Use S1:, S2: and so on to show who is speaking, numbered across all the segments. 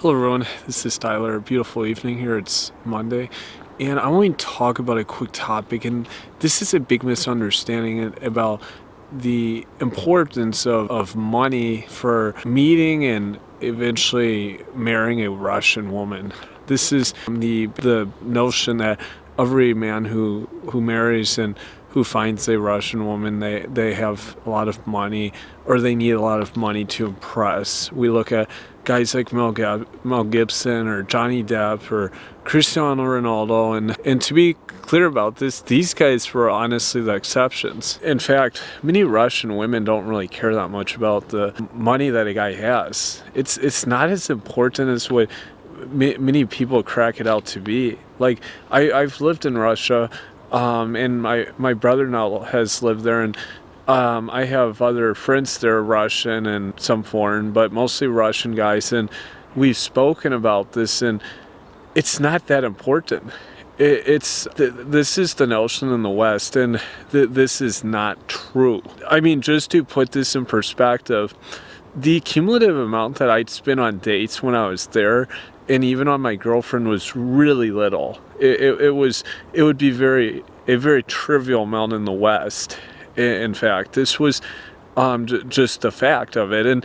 S1: Hello everyone, this is Tyler. Beautiful evening here. It's Monday, and I want to talk about a quick topic, and this is a big misunderstanding about the importance of money for meeting and eventually marrying a Russian woman. This is the notion that every man who marries and who finds a Russian woman, they have a lot of money, or they need a lot of money to impress. We look at guys like Mel Gibson or Johnny Depp or Cristiano Ronaldo, and to be clear about this, these guys were honestly the exceptions. In fact, many Russian women don't really care that much about the money that a guy has. It's not as important as what many people crack it out to be. Like, I've lived in Russia, and my brother now has lived there, and I have other friends that are Russian and some foreign, but mostly Russian guys, and we've spoken about this, and it's not that important. This is the notion in the West, and this is not true. I mean, just to put this in perspective, the cumulative amount that I'd spend on dates when I was there, and even on my girlfriend, was really little. It would be a very trivial amount in the West. In fact, this was just the fact of it. And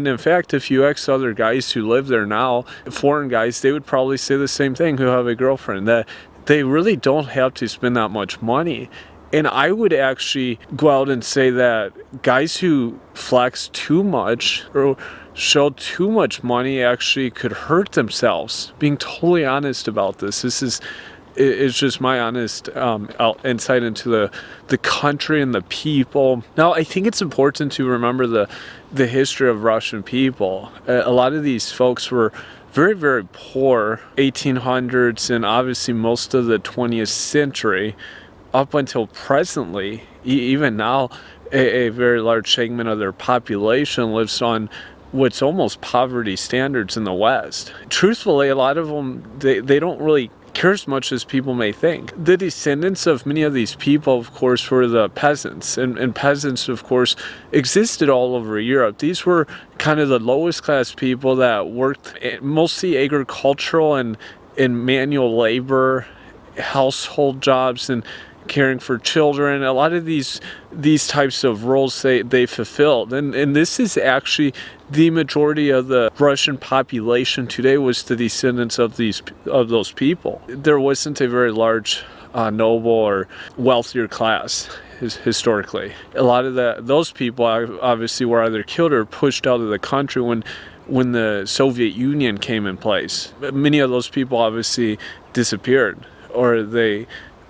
S1: in fact, if you ask other guys who live there now, foreign guys, they would probably say the same thing who have a girlfriend, that they really don't have to spend that much money. And I would actually go out and say that guys who flex too much or show too much money actually could hurt themselves. Being totally honest about this. It's just my honest insight into the country and the people. Now, I think it's important to remember the history of Russian people. A lot of these folks were very, very poor, 1800s, and obviously most of the 20th century, up until presently. Even now, a very large segment of their population lives on what's almost poverty standards in the West. Truthfully, a lot of them, they don't really care as much as people may think. The descendants of many of these people, of course, were the peasants, and peasants, of course, existed all over Europe. These were kind of the lowest class people that worked mostly agricultural and in manual labor, household jobs, and caring for children. A lot of these types of roles they fulfilled, and this is actually the majority of the Russian population today was the descendants of those people. There wasn't a very large noble or wealthier class historically. A lot of those people obviously were either killed or pushed out of the country when the Soviet Union came in place. Many of those people obviously disappeared, or they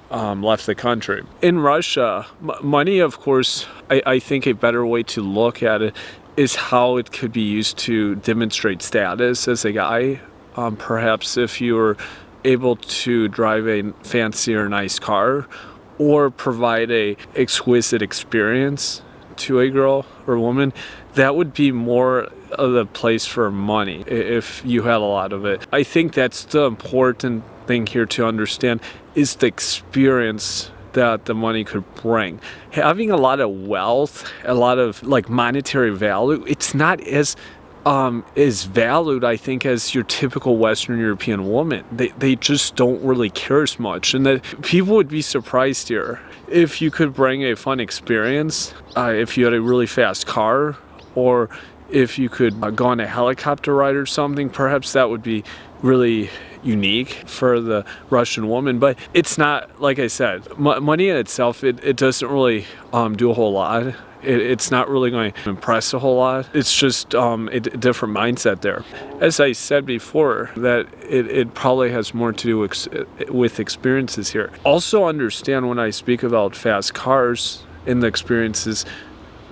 S1: left the country. In Russia, money, of course, I think a better way to look at it is how it could be used to demonstrate status as a guy. Perhaps if you were able to drive a fancy or nice car, or provide a exquisite experience to a girl or woman, that would be more of the place for money if you had a lot of it. I think that's the important thing here to understand, is the experience that the money could bring. Having a lot of wealth, a lot of like monetary value, it's not as valued, I think, as your typical Western European woman. They just don't really care as much, and that people would be surprised here. If you could bring a fun experience, if you had a really fast car, or if you could go on a helicopter ride or something, perhaps that would be really unique for the Russian woman. But it's not, like I said, money in itself, it doesn't really do a whole lot. It's not really going to impress a whole lot. It's just a different mindset there. As I said before, that it probably has more to do with experiences here. Also understand, when I speak about fast cars and the experiences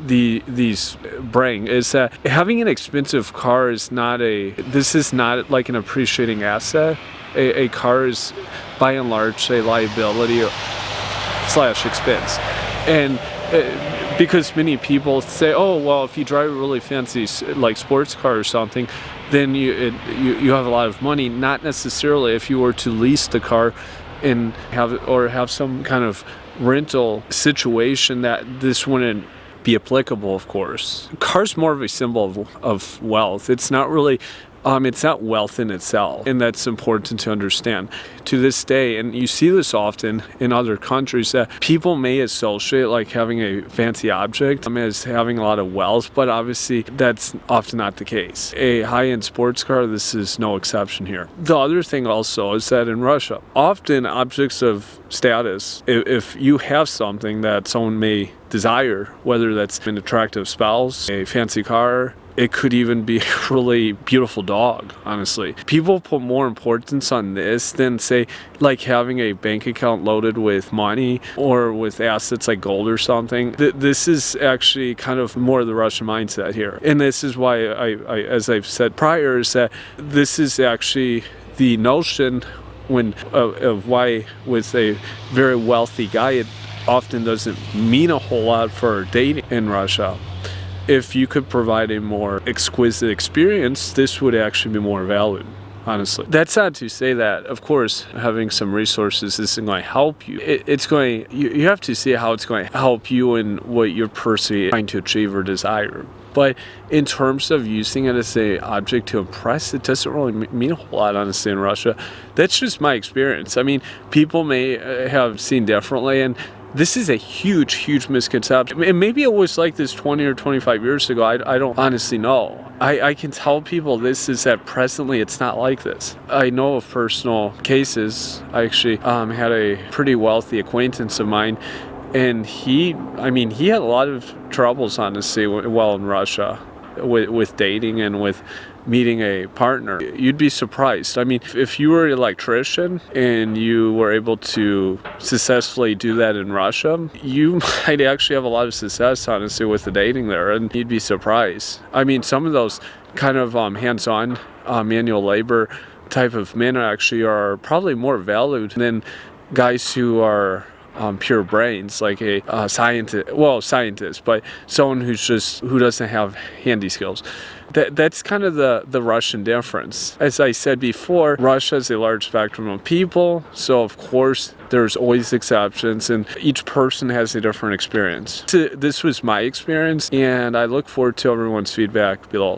S1: these bring, is that having an expensive car is not like an appreciating asset. A car is by and large a liability / expense, and because many people say, oh well, if you drive a really fancy like sports car or something, then you have a lot of money. Not necessarily. If you were to lease the car and have some kind of rental situation, that this wouldn't be applicable, of course. Car's more of a symbol of wealth. It's not really it's not wealth in itself, and that's important to understand. To this day, and you see this often in other countries, that people may associate like having a fancy object as having a lot of wealth, but obviously that's often not the case. A high-end sports car, this is no exception here. The other thing also is that in Russia, often objects of status, if you have something that someone may desire, whether that's an attractive spouse, a fancy car, it could even be a really beautiful dog, honestly. People put more importance on this than, say, like having a bank account loaded with money or with assets like gold or something. This is actually kind of more of the Russian mindset here. And this is why, I as I've said prior, is that this is actually the notion of why with a very wealthy guy, it often doesn't mean a whole lot for dating in Russia. If you could provide a more exquisite experience, this would actually be more valued, honestly. That's not to say that, of course, having some resources isn't going to help you. You have to see how it's going to help you in what you're personally trying to achieve or desire. But in terms of using it as an object to impress, it doesn't really mean a whole lot, honestly, in Russia. That's just my experience. I mean, people may have seen differently, and this is a huge, huge misconception. And maybe it was like this 20 or 25 years ago. I don't honestly know. I can tell people this is that presently it's not like this. I know of personal cases. I actually had a pretty wealthy acquaintance of mine, and he had a lot of troubles, honestly, while in Russia with dating and with meeting a partner. You'd be surprised. I mean, if you were an electrician and you were able to successfully do that in Russia, you might actually have a lot of success, honestly, with the dating there, and you'd be surprised. I mean, some of those kind of hands-on manual labor type of men actually are probably more valued than guys who are pure brains, like a scientist, but someone who doesn't have handy skills. That's kind of the Russian difference. As I said before, Russia has a large spectrum of people, so of course there's always exceptions, and each person has a different experience. This was my experience, and I look forward to everyone's feedback below.